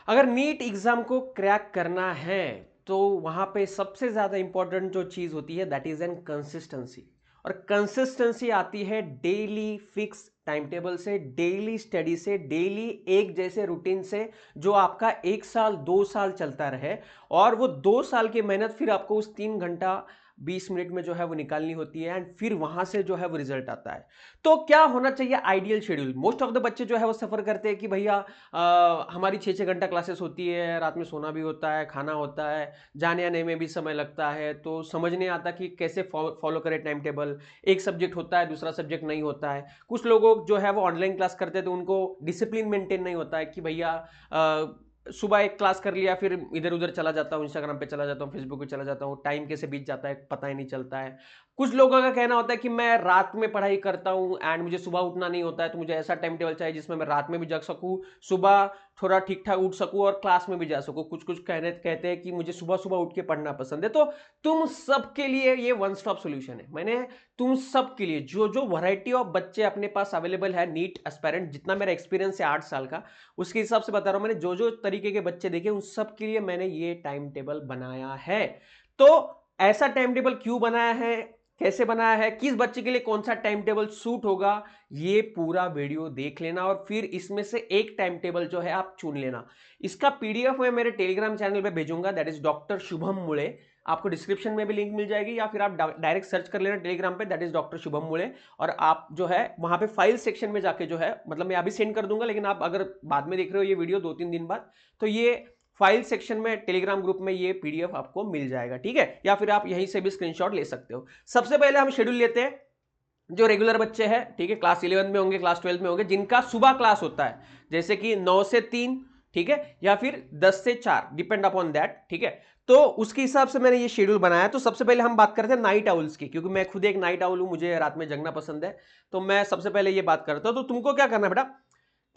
अगर NEET exam को crack करना है तो वहां पे सबसे ज्यादा इंपॉर्टेंट जो चीज होती है दैट इज एन कंसिस्टेंसी। और कंसिस्टेंसी आती है डेली फिक्स टाइम टेबल से, डेली स्टडी से, डेली एक जैसे रूटीन से, जो आपका 1 साल 2 साल चलता रहे। और वो 2 साल की मेहनत फिर आपको उस 3 घंटा 20 मिनट में जो है वो निकालनी होती है, एंड फिर वहां से जो है वो रिजल्ट आता है। तो क्या होना चाहिए ideal schedule? Most of the बच्चे जो है वो सफर करते हैं कि भैया हमारी 6-6 घंटा क्लासेस होती है, रात में सोना भी होता है, खाना होता है, जाने आने में भी समय लगता है, तो समझ नहीं आता कि कैसे फॉलो करें टाइम टेबल। एक सब्जेक्ट होता है, दूसरा सब्जेक्ट नहीं होता है। कुछ लोगों जो है वो ऑनलाइन क्लास करते हैं तो उनको डिसिप्लिन मेंटेन नहीं होता है कि भैया सुबह एक क्लास कर लिया, फिर इधर उधर चला जाता हूँ, इंस्टाग्राम पे चला जाता हूँ, फेसबुक पे चला जाता हूँ, टाइम कैसे बीत जाता है पता ही नहीं चलता है। कुछ लोगों का कहना होता है कि मैं रात में पढ़ाई करता हूँ एंड मुझे सुबह उठना नहीं होता है, तो मुझे ऐसा टाइम टेबल चाहिए जिसमें मैं रात में भी जग सकूँ, सुबह थोड़ा ठीक ठाक उठ सकूँ और क्लास में भी जा सकूँ। कुछ कुछ कहते हैं कि मुझे सुबह सुबह उठ के पढ़ना पसंद है। तो तुम सबके लिए ये वन स्टॉप सोल्यूशन है। मैंने तुम सबके लिए जो जो वैरायटी ऑफ बच्चे अपने पास अवेलेबल है, नीट एस्पायरेंट, जितना मेरा एक्सपीरियंस है 8 साल का, उसके हिसाब से बता रहा हूं। मैंने जो जो तरीके के बच्चे देखे उन सब के लिए मैंने ये टाइम टेबल बनाया है। तो ऐसा टाइम टेबल क्यों बनाया है, कैसे बनाया है, किस बच्चे के लिए कौन सा टाइम टेबल सूट होगा, ये पूरा वीडियो देख लेना और फिर इसमें से एक टाइम टेबल जो है आप चुन लेना। इसका पीडीएफ मैं मेरे टेलीग्राम चैनल पे भेजूंगा, दैट इज डॉक्टर शुभम मुळे। आपको डिस्क्रिप्शन में भी लिंक मिल जाएगी, या फिर आप डायरेक्ट सर्च कर लेना टेलीग्राम पे, दैट इज डॉक्टर शुभम मुळे। और आप जो है वहां पे फाइल सेक्शन में जाके जो है, मतलब मैं अभी सेंड कर दूंगा, लेकिन आप अगर बाद में देख रहे हो ये वीडियो 2-3 दिन बाद, तो ये फाइल सेक्शन में टेलीग्राम ग्रुप में ये पीडीएफ आपको मिल जाएगा, ठीक है? या फिर आप यहीं से भी स्क्रीनशॉट ले सकते हो। सबसे पहले हम शेड्यूल लेते हैं। जो रेगुलर बच्चे हैं, ठीक है, क्लास 11 में होंगे, क्लास 12 में होंगे, जिनका सुबह क्लास होता है, जैसे कि 9 से 3, ठीक है, या फिर 10 से 4, डिपेंड अपॉन दैट, ठीक है। तो उसके हिसाब से मैंने ये शेड्यूल बनाया है। तो सबसे पहले हम बात करते हैं नाइट आउल्स की, क्योंकि मैं खुद एक नाइट आउल हूं, मुझे रात में जगना पसंद है। तो मैं सबसे पहले ये बात करता हूं। तो तुमको क्या करना है बेटा,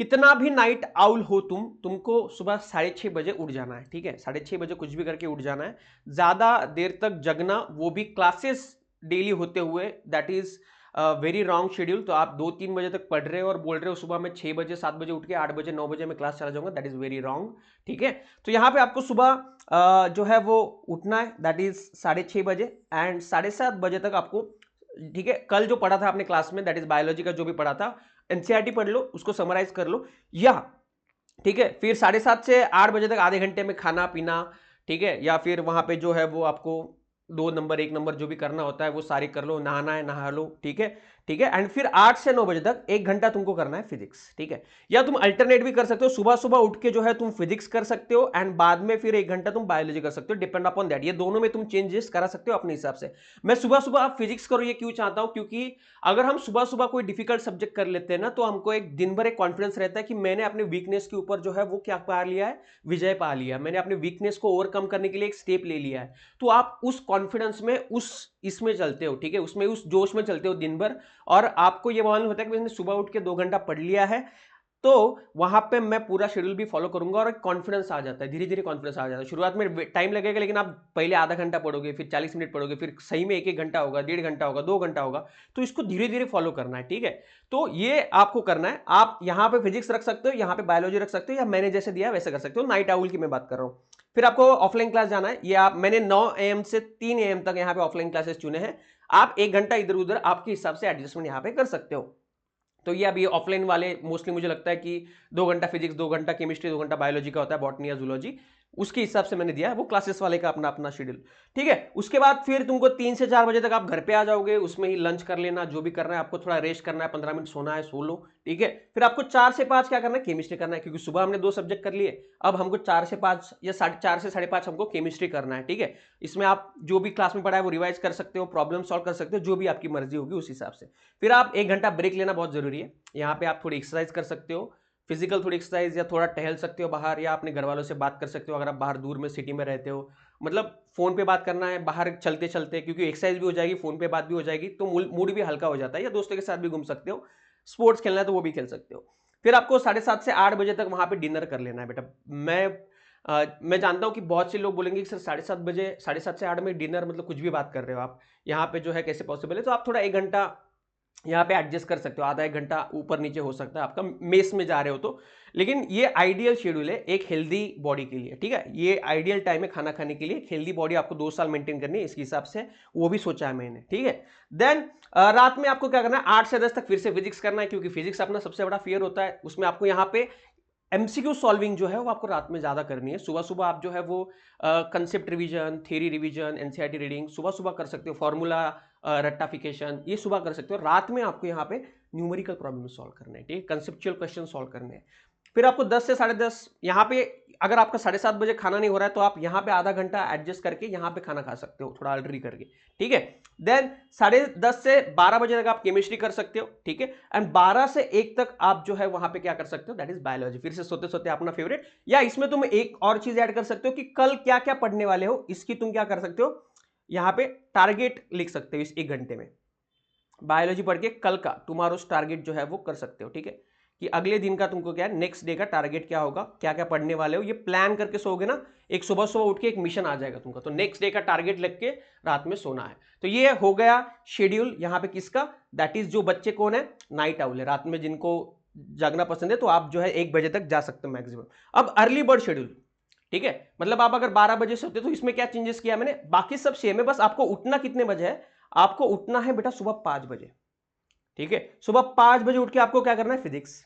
कितना भी नाइट आउल हो तुमको सुबह 6:30 बजे उठ जाना है, ठीक है? 6:30 बजे कुछ भी करके उठ जाना है। ज्यादा देर तक जगना, वो भी क्लासेस डेली होते हुए, that is very wrong schedule. तो आप 2-3 बजे तक पढ़ रहे हो और बोल रहे हो सुबह में 6 बजे 7 बजे उठ के 8 बजे 9 बजे में क्लास चला जाऊंगा, दैट इज वेरी रॉन्ग, ठीक है? तो यहाँ पे आपको सुबह जो है वो उठना है, दैट इज 6:30 बजे, एंड 7:30 बजे तक आपको, ठीक है, कल जो पढ़ा था आपने क्लास में, दैट इज बायोलॉजी का जो भी पढ़ा था, एनसीईआरटी पढ़ लो, उसको समराइज कर लो, या ठीक है, फिर 7:30 से 8 बजे तक आधे घंटे में खाना पीना, ठीक है, या फिर वहां पे जो है वो आपको 2 नंबर 1 नंबर जो भी करना होता है वो सारी कर लो, नहाना है नहा लो, ठीक है, ठीक है। एंड फिर 8 से 9 बजे तक 1 घंटा तुमको करना है फिजिक्स, ठीक है? या तुम अल्टरनेट भी कर सकते हो, सुबह सुबह उठ के जो है तुम फिजिक्स कर सकते हो एंड बाद में फिर 1 घंटा तुम बायोलॉजी कर सकते हो, डिपेंड अपॉन दैट। ये दोनों में तुम चेंजेस करा सकते हो अपने हिसाब से। मैं सुबह सुबह आप फिजिक्स करो ये क्यों चाहता हूं, क्योंकि अगर हम सुबह सुबह कोई डिफिकल्ट सब्जेक्ट कर लेते हैं ना, तो हमको एक दिन भर एक कॉन्फिडेंस रहता है कि मैंने अपने वीकनेस के ऊपर जो है वो क्या पा लिया है, विजय पा लिया, मैंने अपने वीकनेस को ओवरकम करने के लिए एक स्टेप ले लिया है। तो आप उस कॉन्फिडेंस में, उस इसमें चलते हो, ठीक है, उसमें उस जोश में चलते हो दिन भर, और आपको ये मालूम होता है कि मैंने सुबह उठ के 2 घंटा पढ़ लिया है। तो वहां पे मैं पूरा शेड्यूल भी फॉलो करूंगा और कॉन्फिडेंस आ जाता है, धीरे धीरे कॉन्फिडेंस आ जाता है। शुरुआत में टाइम लगेगा, लेकिन आप पहले आधा घंटा पढ़ोगे, फिर 40 मिनट पढ़ोगे, फिर सही में 1-1 घंटा होगा, 1.5 घंटा होगा, 2 घंटा होगा। तो इसको धीरे धीरे फॉलो करना है, ठीक है? तो ये आपको करना है। आप यहां पे फिजिक्स रख सकते हो, यहां पे बायोलॉजी रख सकते हो, या मैंने जैसे दिया वैसे कर सकते हो। नाइट आउल की मैं बात कर रहा हूं। फिर आपको ऑफलाइन क्लास जाना है, ये आप, मैंने 9 AM से 3 AM तक यहाँ पे ऑफलाइन क्लासेस चुने हैं। आप 1 घंटा इधर उधर आपके हिसाब से एडजस्टमेंट यहाँ पे कर सकते हो। तो ये अभी ऑफलाइन वाले मोस्टली मुझे लगता है कि 2 घंटा फिजिक्स, 2 घंटा केमिस्ट्री, 2 घंटा बायोलॉजी का होता है, बॉटनी या जूलॉजी, उसके हिसाब से मैंने दिया है। वो क्लासेस वाले का अपना अपना शेड्यूल, ठीक है? उसके बाद फिर तुमको 3 से 4 बजे तक आप घर पे आ जाओगे, उसमें ही लंच कर लेना, जो भी करना है आपको, थोड़ा रेस्ट करना है, 15 मिनट सोना है, सो लो, ठीक है? फिर आपको 4 से 5 क्या करना है, केमिस्ट्री करना है, क्योंकि सुबह हमने 2 सब्जेक्ट कर लिए, अब हमको 4 से 5 या 4 से 4:30 हमको केमिस्ट्री करना है, ठीक है? इसमें आप जो भी क्लास में पढ़ा है वो रिवाइज कर सकते हो, प्रॉब्लम सॉल्व कर सकते हो, जो भी आपकी मर्जी होगी उस हिसाब से। फिर आप 1 घंटा ब्रेक लेना बहुत जरूरी है। यहाँ पे आप थोड़ी एक्सरसाइज कर सकते हो, फिजिकल थोड़ी एक्सरसाइज, या थोड़ा टहल सकते हो बाहर, या अपने घर वालों से बात कर सकते हो अगर आप बाहर दूर में सिटी में रहते हो। मतलब फोन पे बात करना है बाहर चलते चलते, क्योंकि एक्सरसाइज भी हो जाएगी, फोन पे बात भी हो जाएगी, तो मूड भी हल्का हो जाता है। या दोस्तों के साथ भी घूम सकते हो, स्पोर्ट्स खेलना है तो वो भी खेल सकते हो। फिर आपको 7:30 से 8 बजे तक वहां पे डिनर कर लेना है बेटा। मैं जानता हूं कि बहुत से लोग बोलेंगे कि सर 7:30 बजे, 7:30 से 8 में डिनर, मतलब कुछ भी बात कर रहे हो आप, यहाँ पे जो है कैसे पॉसिबल है? तो आप थोड़ा 1 घंटा यहाँ पे एडजस्ट कर सकते हो, आधा एक घंटा ऊपर नीचे हो सकता है आपका मेस में जा रहे हो तो, लेकिन ये आइडियल शेड्यूल है एक हेल्दी बॉडी के लिए, ठीक है। ये आइडियल टाइम है खाना खाने के लिए, हेल्दी बॉडी आपको 2 साल मेंटेन करनी है, इसके हिसाब से वो भी सोचा है मैंने, ठीक है। देन रात में आपको क्या करना है, 8 से 10 तक फिर से फिजिक्स करना है, क्योंकि फिजिक्स अपना सबसे बड़ा फियर होता है, उसमें आपको यहाँ पे एमसीक्यू सॉल्विंग जो है वो आपको रात में ज्यादा करनी है। सुबह सुबह आप जो है वो concept revision, theory revision, NCERT reading सुबह सुबह कर सकते हो, फॉर्मूला रेक्टिफिकेशन ये सुबह कर सकते हो। रात में आपको यहाँ पे न्यूमेरिकल प्रॉब्लम सॉल्व करने हैं, ठीक है, कंसेप्चुअल क्वेश्चन सॉल्व करने हैं। फिर आपको 10 से 10:30 यहाँ पे, अगर आपका 7:30 बजे खाना नहीं हो रहा है तो आप यहाँ पे आधा घंटा एडजस्ट करके यहाँ पे खाना खा सकते हो, थोड़ा अल्टरी करके, ठीक है। देन 10:30 से 12 बजे तक आप केमिस्ट्री कर सकते हो, ठीक है। एंड 12 से 1 तक आप जो है वहां पे क्या कर सकते हो, दैट इज बायोलॉजी, फिर से सोते सोते अपना फेवरेट। या इसमें तुम एक और चीज ऐड कर सकते हो कि कल क्या क्या पढ़ने वाले हो, इसकी तुम क्या कर सकते हो, यहाँ पे टारगेट लिख सकते हो इस 1 घंटे में, बायोलॉजी पढ़ के कल का टुमारोज टारगेट जो है वो कर सकते हो, ठीक है। कि अगले दिन का तुमको क्या है, नेक्स्ट डे का टारगेट क्या होगा, क्या क्या पढ़ने वाले हो, ये प्लान करके सोओगे ना, एक सुबह सुबह उठ के एक मिशन आ जाएगा तुमको, तो नेक्स्ट डे का टारगेट लग के रात में सोना है। तो ये हो गया शेड्यूल यहाँ पे किसका, दैट इज जो बच्चे कौन है, नाइट आउल है, रात में जिनको जागना पसंद है, तो आप जो है 1 बजे तक जा सकते हो मैक्सिमम। अब अर्ली बर्ड शेड्यूल, ठीक है, मतलब आप अगर 12 बजे से होते तो इसमें क्या चेंजेस किया मैंने, बाकी सब सेम है, बस आपको उठना कितने बजे है, आपको उठना है बेटा सुबह 5 बजे, ठीक है। सुबह 5 बजे उठ के आपको क्या करना है, फिजिक्स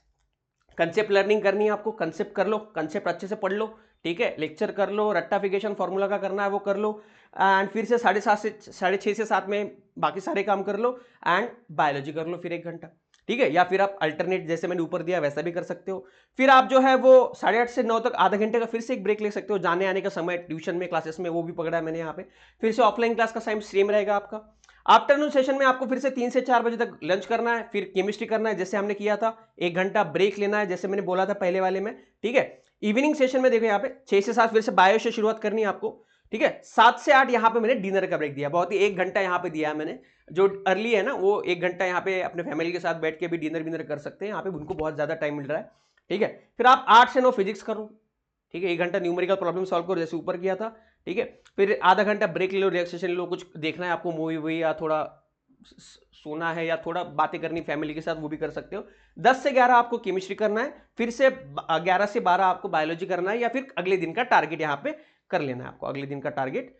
कंसेप्ट लर्निंग करनी है आपको, कंसेप्ट कर लो, कंसेप्ट अच्छे से पढ़ लो, ठीक है, लेक्चर कर लो, रेक्टिफिकेशन फार्मूला का करना है वो कर लो, एंड फिर से 7:30 से 6:30 से 7 में बाकी सारे काम कर लो, एंड बायोलॉजी कर लो फिर 1 घंटा, ठीक है। या फिर आप अल्टरनेट जैसे मैंने ऊपर दिया वैसा भी कर सकते हो। फिर आप जो है वो 8:30 से 9 तक आधा घंटे का फिर से एक ब्रेक ले सकते हो, जाने आने का समय ट्यूशन में क्लासेस में वो भी पकड़ा है मैंने यहाँ पे। फिर से ऑफलाइन क्लास का टाइम सेम रहेगा आपका। आफ्टरनून सेशन में आपको फिर से 3 से 4 बजे तक लंच करना है, फिर केमिस्ट्री करना है जैसे हमने किया था, 1 घंटा ब्रेक लेना है जैसे मैंने बोला था पहले वाले में, ठीक है। इवनिंग सेशन में देखो यहाँ पे 6 से 7 फिर से बायो से शुरुआत करनी है आपको, ठीक है। 7 से 8 यहाँ पे मैंने डिनर का ब्रेक दिया, बहुत ही 1 घंटा यहाँ पे दिया है मैंने, जो अर्ली है ना वो 1 घंटा यहाँ पे अपने फैमिली के साथ बैठ के भी डिनर विनर कर सकते हैं, यहाँ पे उनको बहुत ज्यादा टाइम मिल रहा है, ठीक है। फिर आप 8 से 9 फिजिक्स करो, ठीक है, 1 घंटा न्यूमेरिकल प्रॉब्लम सॉल्व करो जैसे ऊपर किया था, ठीक है। फिर आधा घंटा ब्रेक ले लो, रिलैक्सेशन ले लो, कुछ देखना है आपको मूवी वूवी या थोड़ा सोना है या थोड़ा बातें करनी फैमिली के साथ वो भी कर सकते हो। 10 से 11 आपको केमिस्ट्री करना है, फिर से 11 से 12 आपको बायोलॉजी करना है, या फिर अगले दिन का टारगेट यहाँ पे कर लेना है आपको, अगले दिन का टारगेट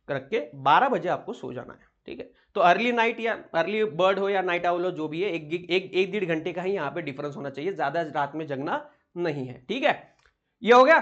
रख के 12 बजे आपको सो जाना है, ठीक है। तो अर्ली नाइट या अर्ली बर्ड हो या नाइट आउल हो जो भी है, एक 1.5 घंटे का ही यहाँ पे डिफरेंस होना चाहिए, ज्यादा रात में जगना नहीं है, ठीक है। ये हो गया।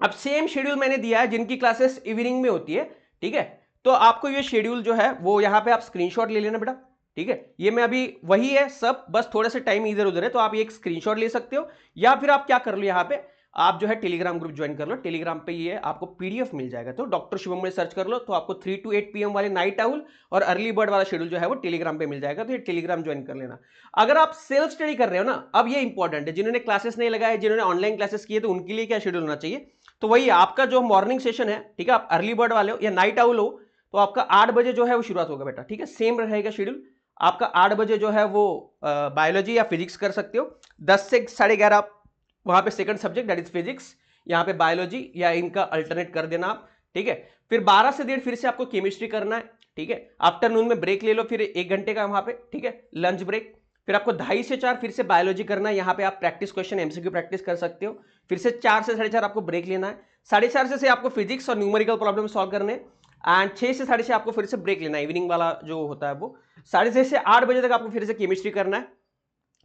अब सेम शेड्यूल मैंने दिया है जिनकी क्लासेस इवनिंग में होती है, ठीक है। तो आपको ये शेड्यूल जो है वो यहाँ पे आप स्क्रीनशॉट ले लेना बेटा, ठीक है। ये मैं अभी वही है सब, बस थोड़ा सा टाइम इधर उधर है, तो आप ये एक स्क्रीनशॉट ले सकते हो, या फिर आप क्या कर लो यहाँ पे आप जो है टेलीग्राम ग्रुप ज्वाइन कर लो, टेलीग्राम पे ये आपको पीडीएफ मिल जाएगा, तो डॉक्टर शुभम में सर्च कर लो तो आपको 3 to 8 PM वाले नाइट आउल और अर्ली बर्ड वाला शेड्यूल जो है वो टेलीग्राम पे मिल जाएगा, तो ये टेलीग्राम ज्वाइन कर लेना। अगर आप सेल्फ स्टडी कर रहे हो ना, अब ये इंपॉर्टेंट है, जिन्होंने क्लासेस नहीं लगाए, जिन्होंने ऑनलाइन क्लासेस किए, तो उनके लिए क्या शेड्यूल होना चाहिए, तो वही आपका जो मॉर्निंग सेशन है, ठीक है, आप अर्ली बर्ड वाले हो या नाइट आउल हो, तो आपका 8 बजे जो है वो शुरुआत होगा बेटा, ठीक है, सेम रहेगा शेड्यूल आपका। 8 बजे जो है वो बायोलॉजी या फिजिक्स कर सकते हो, 10 से 11:30 आप वहां पे second subject that is physics, यहाँ पे बायोलॉजी या इनका अल्टरनेट कर देना आप, ठीक है। फिर 12 से 1:30 फिर से आपको केमिस्ट्री करना है, ठीक है। आफ्टरनून में ब्रेक ले लो फिर 1 घंटे का वहां पे, ठीक है, लंच ब्रेक। फिर आपको 2:30 से 4 फिर से बायोलॉजी करना है, यहाँ पे आप प्रैक्टिस क्वेश्चन एमसीक्यू प्रैक्टिस कर सकते हो। फिर से 4 से 4:30 आपको ब्रेक लेना है, 4:30 से आपको फिजिक्स और न्यूमेरिकल प्रॉब्लम सॉल्व करने, एंड 6 से 6:30 आपको फिर से ब्रेक लेना है, इवनिंग वाला जो होता है वो 6:30 से 8 बजे तक आपको फिर से केमिस्ट्री करना है।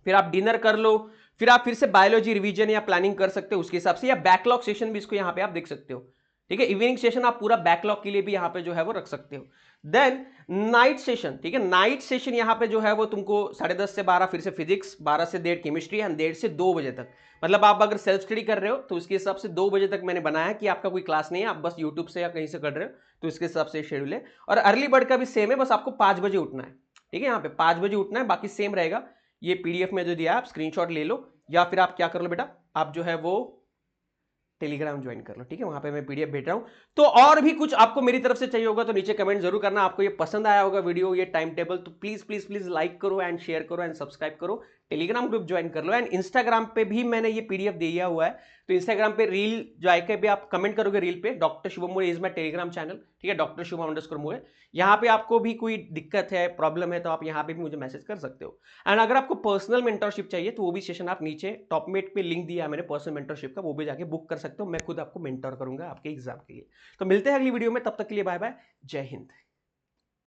फिर आप डिनर कर लो, फिर आप फिर से बायोलॉजी रिवीजन या प्लानिंग कर सकते हो उसके हिसाब से, या बैकलॉग सेशन भी इसको यहाँ पे आप देख सकते हो, ठीक है। इवनिंग सेशन आप पूरा बैकलॉग के लिए भी यहाँ पे जो है वो रख सकते हो। देन नाइट सेशन, ठीक है, नाइट सेशन यहाँ पे जो है वो तुमको 10:30 से 12 फिर से फिजिक्स, 12 से 1:30 केमिस्ट्री एंड 1:30 से 2 बजे तक, मतलब आप अगर सेल्फ स्टडी कर रहे हो तो उसके हिसाब से 2 बजे तक मैंने बनाया कि आपका कोई क्लास नहीं है, आप बस यूट्यूब से या कहीं से कर रहे हो, तो इसके हिसाब से शेड्यूल है। और अर्ली बर्ड का भी सेम है, बस आपको 5 बजे उठना है, ठीक है, यहाँ पे 5 बजे उठना है, बाकी सेम रहेगा। ये पीडीएफ में जो दिया आप स्क्रीनशॉट ले लो, या फिर आप क्या कर लो बेटा, आप जो है वो टेलीग्राम ज्वाइन कर लो, ठीक है, वहां पे मैं पीडीएफ भेज रहा हूं। तो और भी कुछ आपको मेरी तरफ से चाहिए होगा तो नीचे कमेंट जरूर करना। आपको ये पसंद आया होगा वीडियो, ये टाइम टेबल, तो प्लीज प्लीज प्लीज लाइक करो एंड शेयर करो एंड सब्सक्राइब करो, टेलीग्राम ग्रुप ज्वाइन कर लो। एंड इंस्टाग्राम पे भी मैंने ये पीडीएफ दिया हुआ है, तो इंस्टाग्राम पे रील जो आके भी आप कमेंट करोगे रील पे, doctor Shubham more is my Telegram channel, ठीक है, डॉक्टर शुभम अंडरस्कोर मोरे। यहाँ पे आपको भी कोई दिक्कत है, प्रॉब्लम है, तो आप यहाँ पे भी मुझे मैसेज कर सकते हो। एंड अगर आपको पर्सनल मेंटरशिप चाहिए तो वो भी सेशन आप नीचे टॉपमेट पे लिंक दिया है मैंने पर्सनल मेंटरशिप का, वो भी जाके बुक कर सकते हो। मैं खुद आपको मेंटर करूंगा आपके एग्जाम के लिए। तो मिलते हैं अगली वीडियो में, तब तक के लिए बाय बाय, जय हिंद।